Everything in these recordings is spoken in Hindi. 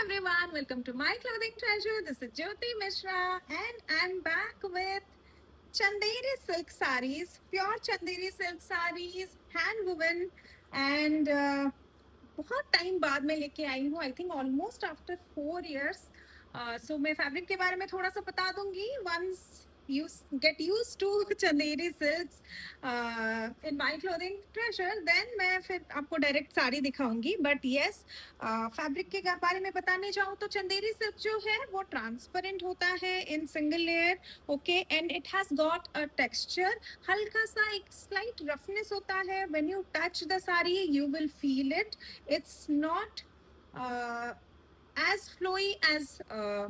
everyone, welcome to my clothing treasure. This is Jyoti Mishra and I'm back with Chanderi silk sarees, pure Chanderi silk sarees, hand woven and बहुत टाइम बाद में लेके आई हूँ I think almost after 4 years. सो मैं फैब्रिक के बारे में थोड़ा सा बता दूंगी once you get used to Chanderi silks in my clothing treasure, then मैं फिर आपको डायरेक्ट साड़ी दिखाऊंगी. बट यस, फैब्रिक के बारे में बताने जाऊँ तो चंदेरी सिल्क जो है वो ट्रांसपेरेंट होता है in single layer. Okay, and it has got a texture. हल्का सा एक स्लाइट रफनेस होता है. When you touch the sari you will feel it. It's not as flowy as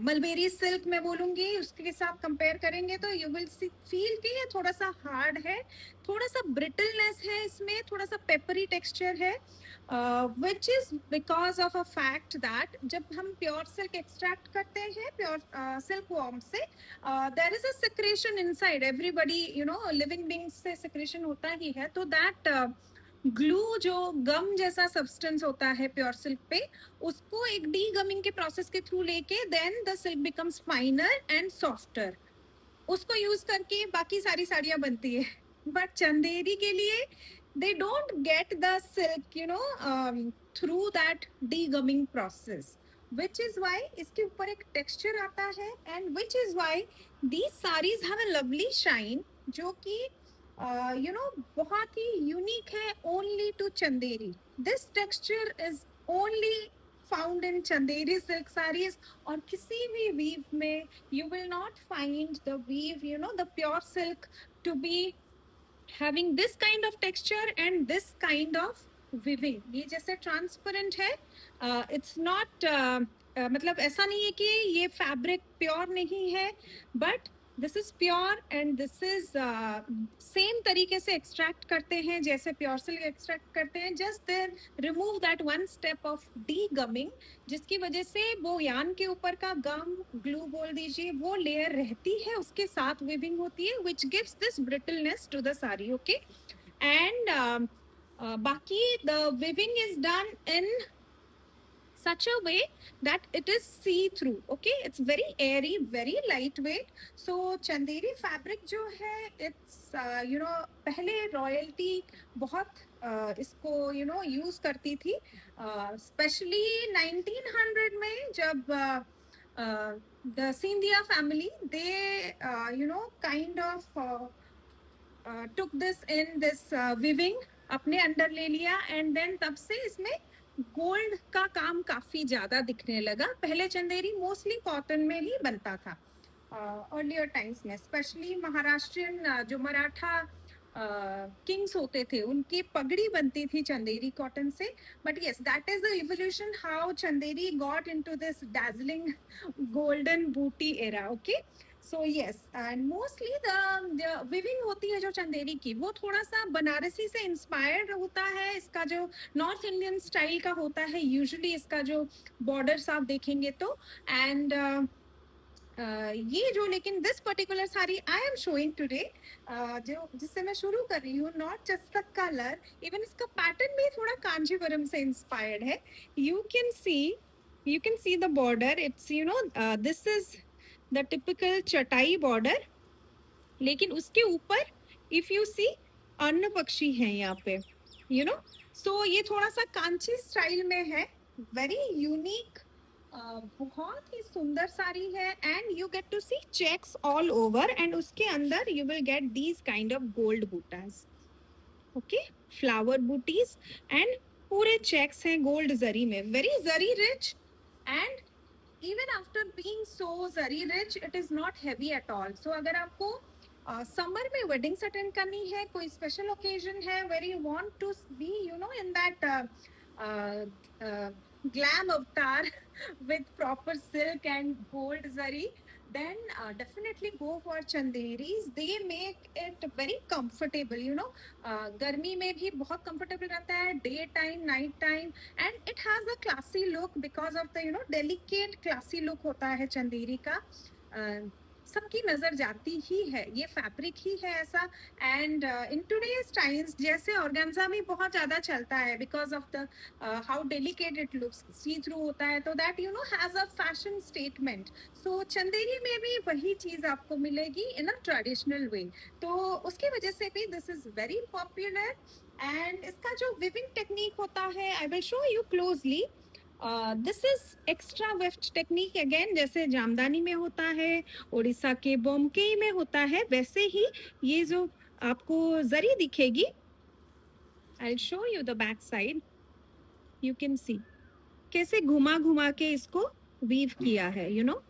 mulberry silk मैं बोलूंगी. उसके साथ कंपेयर करेंगे तो यू विल फील कि ये थोड़ा सा हार्ड है, थोड़ा सा ब्रिटलनेस है इसमें, थोड़ा सा पेपरी टेक्सचर है. Which is because of a fact that जब हम प्योर सिल्क एक्सट्रैक्ट करते हैं प्योर सिल्क वॉर्म से, there is a secretion inside. Everybody you know living beings से सिक्रेशन होता ही है. तो दैट ग्लू जो गम जैसा सब्सटेंस होता है प्योर सिल्क पे, उसको एक डी गमिंग के प्रोसेस के थ्रू लेके then the silk becomes finer and softer. उसको यूज करके बाकी सारी साड़ियां बनती है. बट चंदेरी के लिए they don't get the silk through that degumming process, which is why इसके ऊपर एक texture आता है and which is why these sarees have a lovely shine जो कि बहुत ही unique है only to Chanderi. This texture is only found in Chanderi silk sarees. और किसी भी weave में you will not find the weave, the pure silk to be having this kind of texture and this kind of weaving. ये जैसे ट्रांसपेरेंट है, इट्स नॉट मतलब ऐसा नहीं है कि ये फैब्रिक प्योर नहीं है, but this is pure and this is same तरीके से एक्सट्रैक्ट करते हैं जैसे प्योर सिल्क एक्सट्रैक्ट करते हैं. Just there remove that one step of D gaming, जिसकी वजह से वो यान के ऊपर का गम ग्लू बोल दीजिए वो लेयर रहती है, उसके साथ वीविंग होती है which gives this brittleness to the sari. Okay, and बाकी the weaving is done in such a way that it is see through. Okay, it's very airy, very lightweight. So Chanderi fabric जो है it's पहले royalty बहुत इसको use करती थी, especially 1900 में जब the Scindia family they kind of took this in this weaving अपने अंडर ले लिया and then तब से इसमें गोल्ड का काम काफी ज्यादा दिखने लगा. पहले चंदेरी मोस्टली कॉटन में ही बनता था अर्लियर टाइम्स में. स्पेशली महाराष्ट्रियन जो मराठा किंग्स होते थे उनकी पगड़ी बनती थी चंदेरी कॉटन से. But yes, that is the evolution how Chanderi got into this dazzling golden booty era. Okay, so yes, and mostly the viewing होती है जो चंदेरी की वो थोड़ा सा बनारसी से इंस्पायर्ड होता है. इसका जो नॉर्थ इंडियन स्टाइल का होता है यूजुअली, इसका जो बॉर्डर्स आप देखेंगे तो. एंड ये जो लेकिन this particular sari I am showing today, जो जिससे मैं शुरू कर रही हूँ, not just the colour, even इसका पैटर्न भी थोड़ा कांजीवरम से इंस्पायर्ड है. You can see the border. It's this is the typical चटाई बॉर्डर, लेकिन उसके ऊपर इफ यू सी अन्न पक्षी है यहाँ पे, सो ये थोड़ा सा कांची स्टाइल में है. वेरी यूनिक, बहुत ही सुंदर साड़ी है. And you get to see checks all over and उसके अंदर you will get these kind of gold butas. Okay, flower buttis and पूरे चेक्स हैं गोल्ड जरी में. Very zari rich and even after being so zari rich it is not heavy at all. So अगर आपको समर में वेडिंग्स अटेंड करनी है, कोई स्पेशल ओकेजन है where you want to be in that glam avatar with proper silk and gold zari, then definitely go for Chanderis. They make it very comfortable. गर्मी में भी बहुत comfortable रहता है, day time, night time, and it has a classy look because of the delicate classy look होता है चंदेरी का. सबकी नजर जाती ही है, ये फैब्रिक ही है ऐसा। एंड इन टूडेज टाइम्स जैसे ऑर्गेन्जा भी बहुत ज्यादा चलता है because of the how delicate it looks, see through होता है, तो that you know has a fashion statement. So Chanderi में भी वही चीज आपको मिलेगी इन अ ट्रेडिशनल वे, तो उसकी वजह से भी this is very popular. And इसका जो विविंग टेक्निक होता है, आई will show you closely. This is extra weft technique again, जैसे जामदानी में होता है, उड़ीसा के बोमकेई में होता है, वैसे ही ये जो आपको जरी दिखेगी, I will show you the back side, you can see कैसे घुमा घुमा के इसको वीव किया है, you know,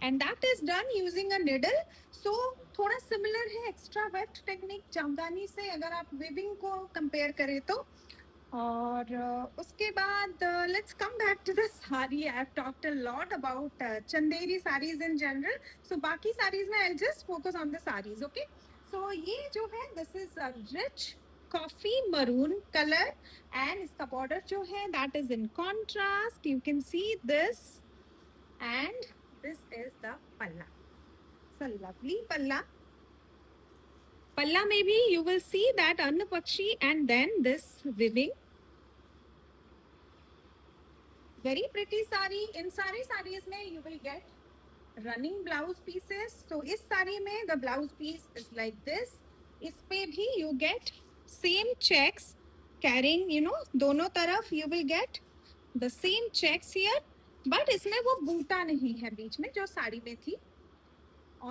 and that is done using a needle. So थोड़ा सिमिलर है एक्स्ट्रा वेफ्ट टेक्निक जामदानी से, अगर आप वीविंग को कंपेयर करें तो। और उसके बाद let's come back to the sari. I have talked a lot about Chanderi saris in general, so बाकी साड़ीज में I just focus on the saris, okay. So ये जो है this is a rich coffee maroon colour, and इसका बॉर्डर जो है that is in contrast, you can see this, and this is the palla. It's a lovely palla. Palla maybe you will see that Anna Pakshi and then this weaving. Very pretty sari. In sari sarees mein you will get running blouse pieces. So is sari mein the blouse piece is like this. इस पे भी you get same checks carrying, you know, दोनों तरफ you will get the same checks here. But इसमें वो बूटा नहीं है बीच में जो साड़ी में थी।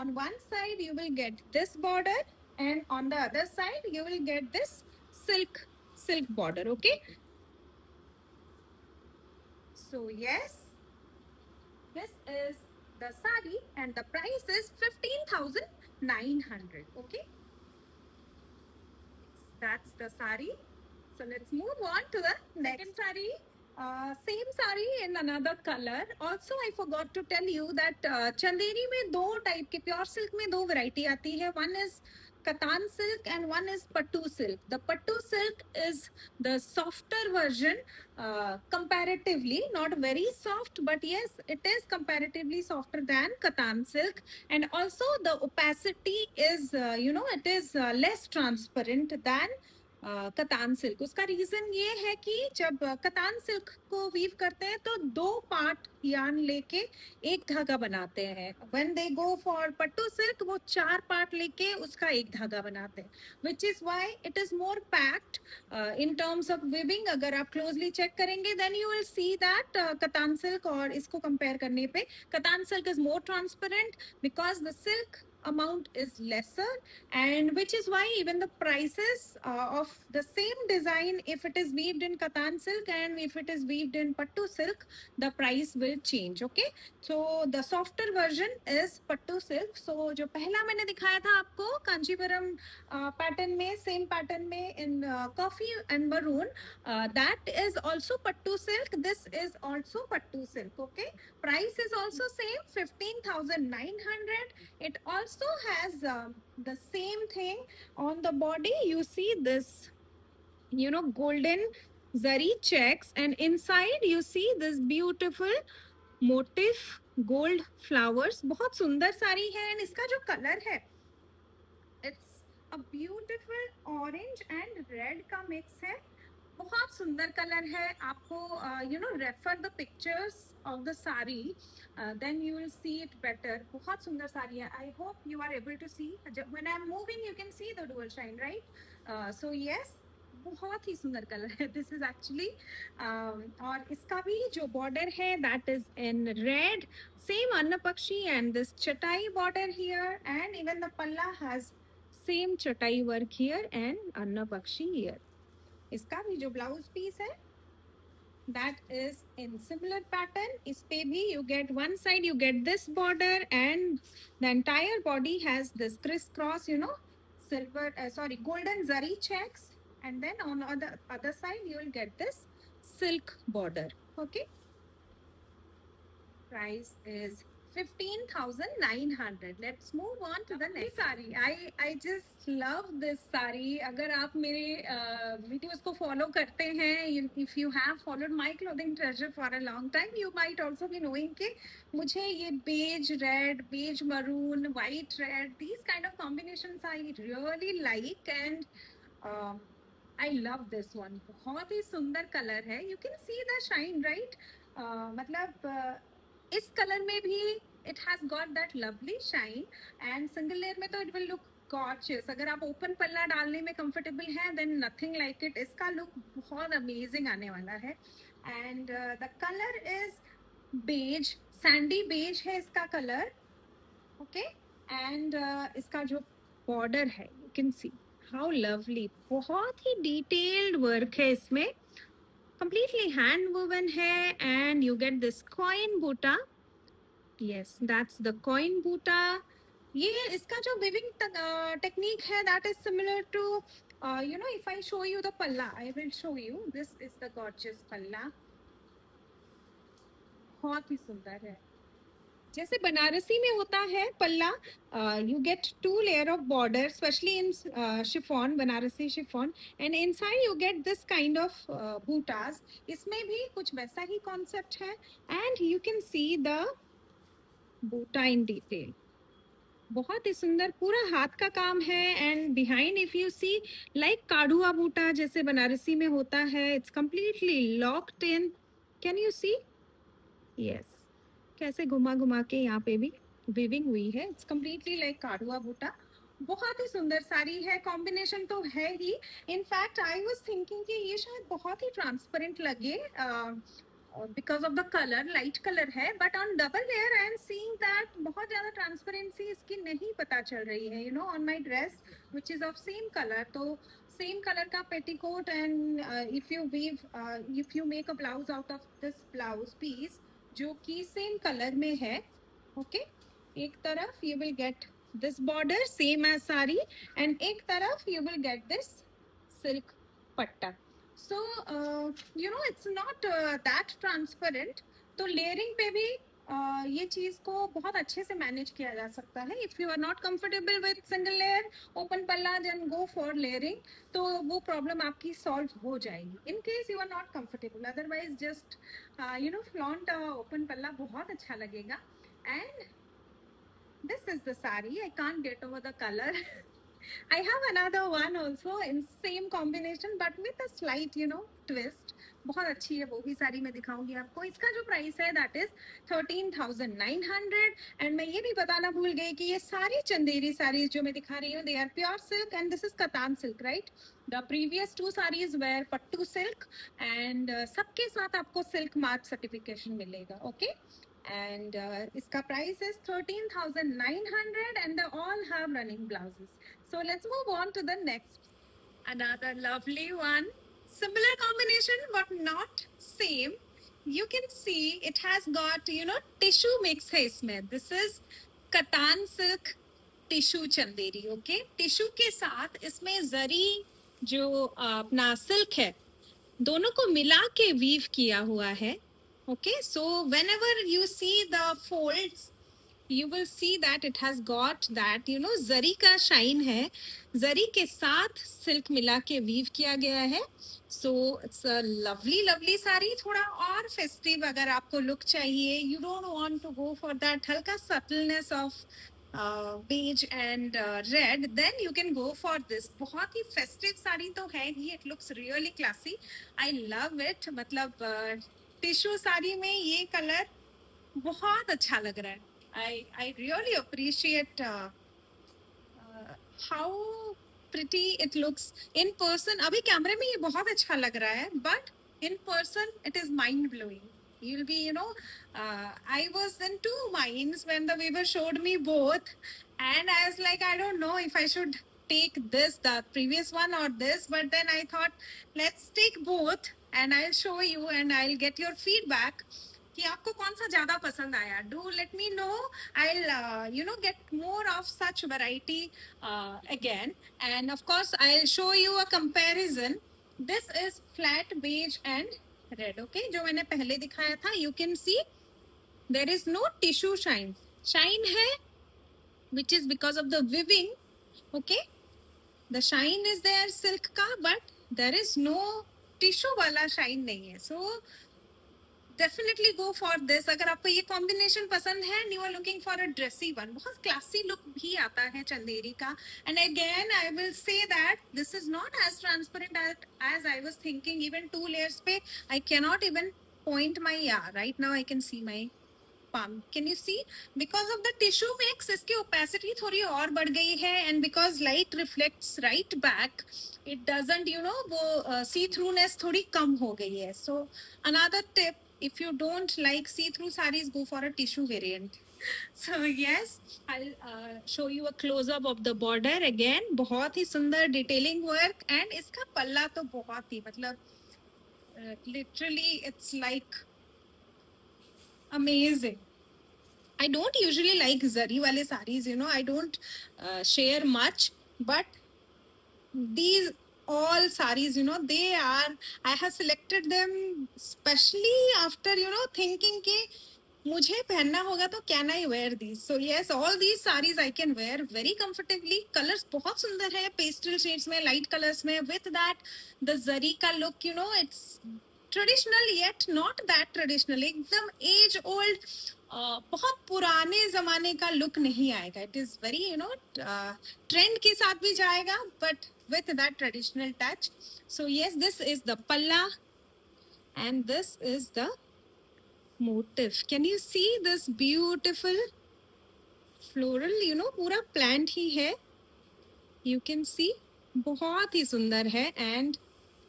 On one side you will get this border, and on the other side you will get this silk border, okay. So yes, this is the sari and the price is 15,900, okay. That's the sari. So let's move on to the next sari. Same sari in another color. Also, I forgot to tell you that Chanderi में दो टाइप के, प्योर सिल्क में दो वैरायटी आती है. One is Katan silk and one is Pattu silk. The Pattu silk is the softer version, comparatively, not very soft, but yes, it is comparatively softer than Katan silk. And also the opacity is, you know, it is less transparent than katan silk. उसका रीजन ये है कि जब कतान सिल्क को वीव करते हैं तो दो पार्ट यार्न लेके एक धागा बनाते हैं। When they go for pattu silk वो चार पार्ट लेके उसका एक धागा बनाते हैं, which is why it is more packed in terms of weaving. अगर आप क्लोजली चेक करेंगे then you will see that katan silk और इसको कंपेयर करने पे katan silk is more transparent because the silk amount is lesser, and which is why even the prices of the same design, if it is weaved in katan silk and if it is weaved in pattu silk, the price will change, okay. So the softer version is pattu silk. So जो पहला मैंने दिखाया था आपको कांचीपुरम पैटर्न में, सेम पैटर्न में in coffee and maroon, that is also pattu silk. This is also pattu silk, okay. Price is also same, 15,900. It also has the same thing on the body. You see this, you know, golden zari checks, and inside you see this beautiful motif gold flowers. बहुत सुंदर साड़ी है, and इसका जो कलर है it's a beautiful orange and red का mix है। बहुत सुंदर कलर है। आपको you know refer the pictures of the sari, then you will see it better. बहुत सुंदर साड़ी है। I hope you are able to see, when I am moving you can see the dual shine, right. So yes, बहुत ही सुंदर कलर है दिस इज एक्चुअली। और इसका भी जो बॉर्डर है that is in red, same anna pakshi and this chatai border here, and even the pallu has same chatai work here and anna pakshi here. इसका भी जो ब्लाउज पीस है that is in similar pattern. इस पे भी you get one side you get this border and the entire body has this crisscross, you know, silver golden zari checks, and then on the other side you will get this silk border, okay. Price is 15,900. Let's move on to the next saree. I just love this saree. अगर आप मेरे videos को follow करते हैं, if you have followed my clothing treasure for a long time, you might also be knowing कि मुझे ये beige red, beige maroon, white red, these kind of combinations I really like, and I love this one. बहुत ही सुंदर कलर है. You can see the shine, right? मतलब इस कलर में भी it has got that lovely shine, and single layer में तो it will look gorgeous. अगर आप ओपन पल्ला डालने में कंफर्टेबल हैं, then nothing like it. इसका लुक बहुत अमेजिंग आने वाला है. And the color is beige, sandy beige है इसका कलर. Okay, and इसका जो border है, you can see how lovely. बहुत ही detailed work है इसमें. Completely hand woven है, and you get this coin buta. Yes, that's the coin buta. ये इसका जो weaving technique है, that is similar to you know, if I show you the palla, I will show you. This is the gorgeous palla. बहुत ही सुंदर है. जैसे बनारसी में होता है पल्ला, you get 2 layer of border, especially in chiffon, Banarasi chiffon, and inside you get this kind of butas. इसमें भी कुछ वैसा ही concept है, and you can see the buta in detail. बहुत ही सुंदर पूरा हाथ का काम है, and behind if you see like काढ़ुआ बूटा जैसे बनारसी में होता है, it's completely locked in. Can you see? Yes. कैसे घुमा घुमा के यहाँ पे भी वीविंग हुई है. It's completely like kadhua buta. बहुत ही सुंदर साड़ी है. कॉम्बिनेशन तो है ही. इनफैक्ट आई वाज थिंकिंग कि ये शायद बहुत ही ट्रांसपेरेंट लगे because of the colour, light colour है, but on double layer I am seeing that बहुत ज्यादा ट्रांसपेरेंसी इसकी नहीं पता चल रही है. You know, on my dress which is of same colour, तो सेम कलर का petticoat, and if you weave, if you make a blouse out of this blouse piece जो कि सेम कलर में है. ओके, एक तरफ you will get this border same as sari, and एक तरफ you will get this silk patta. So you know, it's not that transparent. तो लेयरिंग पे भी ये चीज को बहुत अच्छे से मैनेज किया जा सकता है. If you are not comfortable with single layer open palla, then go for layering. तो वो प्रॉब्लम आपकी सॉल्व हो जाएगी in case you are not comfortable. Otherwise just you know, flaunt open palla बहुत अच्छा लगेगा. And this is the sari. I can't get over the color. I have another one also in same combination but with a slight, you know, twist. बहुत अच्छी है, वो भी साड़ी मैं दिखाऊंगी आपको. इसका जो प्राइस है that is 13,900. एंड मैं ये भी बताना भूल गई कि ये सारी चंदेरी साड़ीज जो मैं दिखा रही हूँ, they are pure silk and this is Katan silk, right? The previous 2 sarees were Pattu silk, and सबके साथ आपको silk mark certification मिलेगा. Okay, and iska price is 13,900 and they all have running blouses. So let's move on to the next. Another lovely one, similar combination but not same. You can see it has got, you know, tissue mix hai isme. This is Katan silk tissue Chanderi. Okay, tissue के साथ इसमें जरी जो अपना सिल्क है, दोनों को मिला के वीव किया हुआ है. Okay, so whenever you see the folds, you will see that it has got that, you know, जरी का शाइन है. जरी के साथ सिल्क मिला के वीव किया गया है. So it's a lovely lovely sari. थोड़ा और फेस्टिव अगर आपको लुक चाहिए, you don't want to go for that हल्का subtleness of beige and red, then you can go for this. बहुत ही festive साड़ी तो है ही. It looks really classy. I love it. मतलब टिश्यू साड़ी में ये कलर बहुत अच्छा लग रहा है. I really appreciate how pretty it looks in person. अभी कैमरे में ये बहुत अच्छा लग रहा है, but in person it is mind blowing. You'll be, you know, I was in 2 minds when the weaver showed me both, and I was like, I don't know if I should take this, the previous one, or this, but then I thought let's take both and I'll show you and I'll get your feedback कि आपको कौन सा ज्यादा पसंद आया. Do let me know. I'll you know, get more of such variety again, and of course I'll show you a comparison. This is flat beige and red. Okay, जो मैंने पहले दिखाया था, you can see there is no tissue shine. Shine है which is because of the weaving. Okay, the shine is there silk का, but there is no tissue वाला shine नहीं है. So definitely go for this. अगर आपको ये combination पसंद है and you are looking for a dressy one, बहुत classy look भी आता है चंदेरी का. And again I will say that this is not as transparent as I was thinking. Even 2 layers पे I cannot even point my, yeah, right now I can see my palm. Can you see? Because of the tissue mix, इसकी opacity थोड़ी और बढ़ गई है, and because light reflects right back, it doesn't, you know, वो see throughness थोड़ी कम हो गई है. So another tip, if you don't like see through sarees, go for a tissue variant. So yes, I'll show you a close up of the border again. बहुत ही सुंदर detailing work, and इसका पल्ला तो बहुत ही मतलब literally it's like amazing. I don't usually like zari wale sarees, you know, I don't share much, but these all sarees, you know, they are, I have selected them especially after, you know, thinking कि मुझे पहनना होगा तो can I wear these? So yes, all these sarees I can wear very comfortably. Colors बहुत सुंदर है, pastel shades में, light colors में. With that, the zari का look, you know, it's traditional yet not that traditional. एकदम age old, बहुत पुराने जमाने का लुक नहीं आएगा. It is very, you know, trend के साथ भी जाएगा, but with that traditional touch. So yes, this is the palla and this is the motif. Can you see this beautiful floral, you know, पूरा plant ही है. You can see बहुत ही सुंदर है, and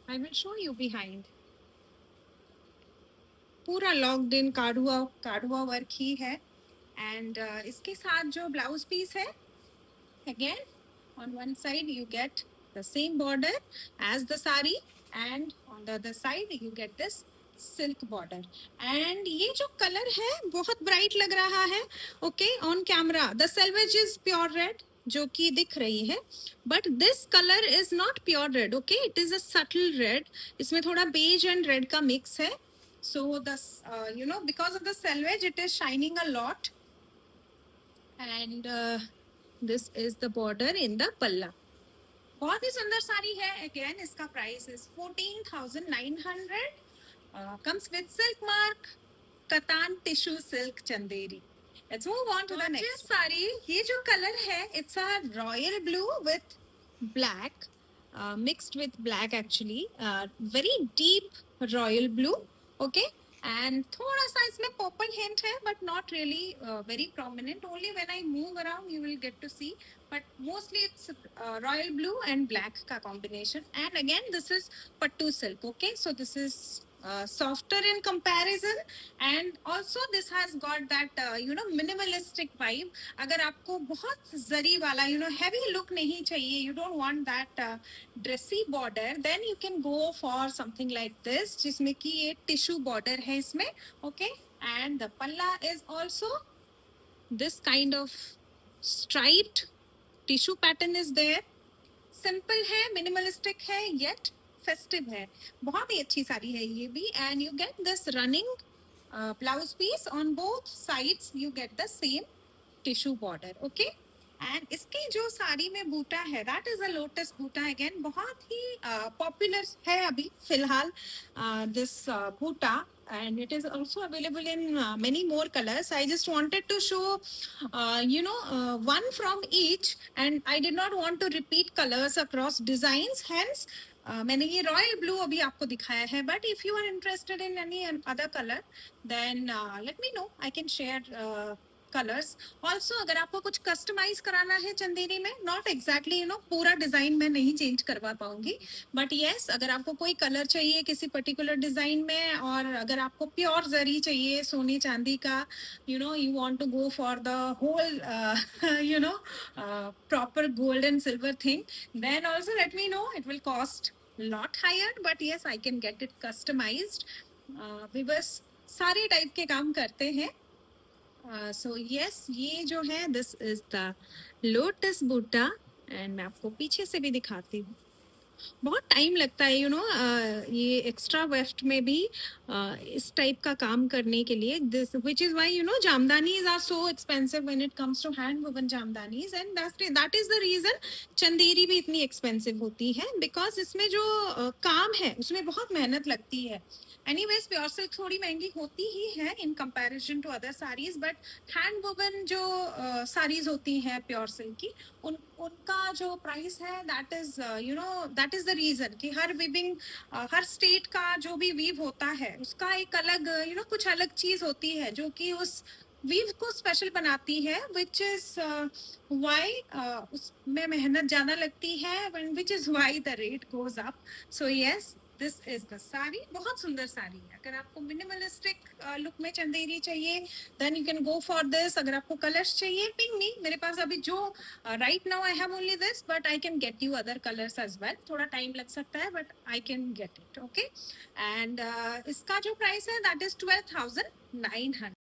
I will show you behind. पूरा लॉक्ड इन काढ़ुआ वर्क ही है. एंड इसके साथ जो ब्लाउज पीस है, again on one side you get the same border as the sari, and on the other side you get this silk border. And ये जो कलर है बहुत ब्राइट लग रहा है. Okay, on camera the salvage is pure red जो कि दिख रही है, but this colour is not pure red. Okay, it is a subtle red. इसमें थोड़ा बेज एंड रेड का मिक्स है. So the you know, because of the selvage it is shining a lot. And this is the border in the palla. बहुत ही सुंदर साड़ी है. Again इसका price is 14,900. Comes with silk mark, katan tissue silk chanderi. Let's move on to the next sari. ये जो color है, it's a royal blue with black, mixed with black actually. Very deep royal blue. Okay, and थोड़ा सा इसमें purple hint है, but not really very prominent. Only when I move around you will get to see, but mostly it's royal blue and black का combination. And again this is pattu silk. Okay, so this is softer in comparison, and also this has got that you know, minimalistic vibe. अगर आपको बहुत जरी वाला, you know, heavy look नहीं चाहिए, you don't want that dressy border, then you can go for something like this जिसमें कि ये tissue border है इसमें. Okay, and the palla is also this kind of striped tissue pattern is there. Simple है, मिनिमलिस्टिक है, येट फेस्टिव है. बहुत ही अच्छी साड़ी है ये भी. And you get this running blouse piece on both sides. You get the same tissue border. Okay, and इसकी जो साड़ी में बूटा है, that is a lotus buta. Again बहुत ही पॉपुलर है अभी फिलहाल this buta, and it is also available in many more colors. I just wanted to show you know, one from each, and I did not want to repeat colors across designs. Hence मैंने ये रॉयल ब्लू अभी आपको दिखाया है, but if you are interested in any other colour then let me know, I can share colours also. अगर आपको कुछ कस्टमाइज कराना है चंदेरी में, नॉट एग्जैक्टली यू नो पूरा डिजाइन मैं नहीं चेंज करवा पाऊंगी, बट येस, अगर आपको कोई कलर चाहिए किसी पर्टिकुलर डिजाइन में, और अगर आपको प्योर जरी चाहिए सोने चांदी का, you know, you want to go for the whole you know proper gold and silver thing, then also let me know. It will cost lot higher, but yes, I can get it customized. we बस सारे टाइप के काम करते हैं. सो यस, ये जो है this is the lotus buta, and मैं आपको पीछे से भी दिखाती हूँ. बहुत टाइम लगता है ये एक्स्ट्रा वेफ्ट में भी इस टाइप का काम करने के लिए, this which is why Jamdanis are so expensive when it comes to hand woven Jamdanis, and that is the reason Chanderi भी इतनी एक्सपेंसिव होती है, बिकॉज इसमें जो काम है उसमें बहुत मेहनत लगती है। एनीवेज प्योर सिल्क थोड़ी महंगी होती ही है in comparison to other saris, but hand woven जो साड़ीज होती हैं प्योर सिल्क की, उनका जो प्राइस है that is that is the reason कि हर विविंग हर स्टेट का जो भी वीव होता है उसका एक अलग कुछ अलग चीज होती है जो कि उस वीव को स्पेशल बनाती है, विच इज वाई उसमें मेहनत ज्यादा लगती है, which is why the rate goes up. So yes, this is the sari, बहुत सुंदर साड़ी है। अगर आपको मिनिमलिस्टिक लुक में चंदेरी चाहिए then you can go for this. अगर आपको कलर्स चाहिए पिंक मी, मेरे पास अभी जो right now I have only this, but I can get you other colours as well. थोड़ा टाइम लग सकता है but I can get it, okay. And इसका जो प्राइस है दैट इज 12,900।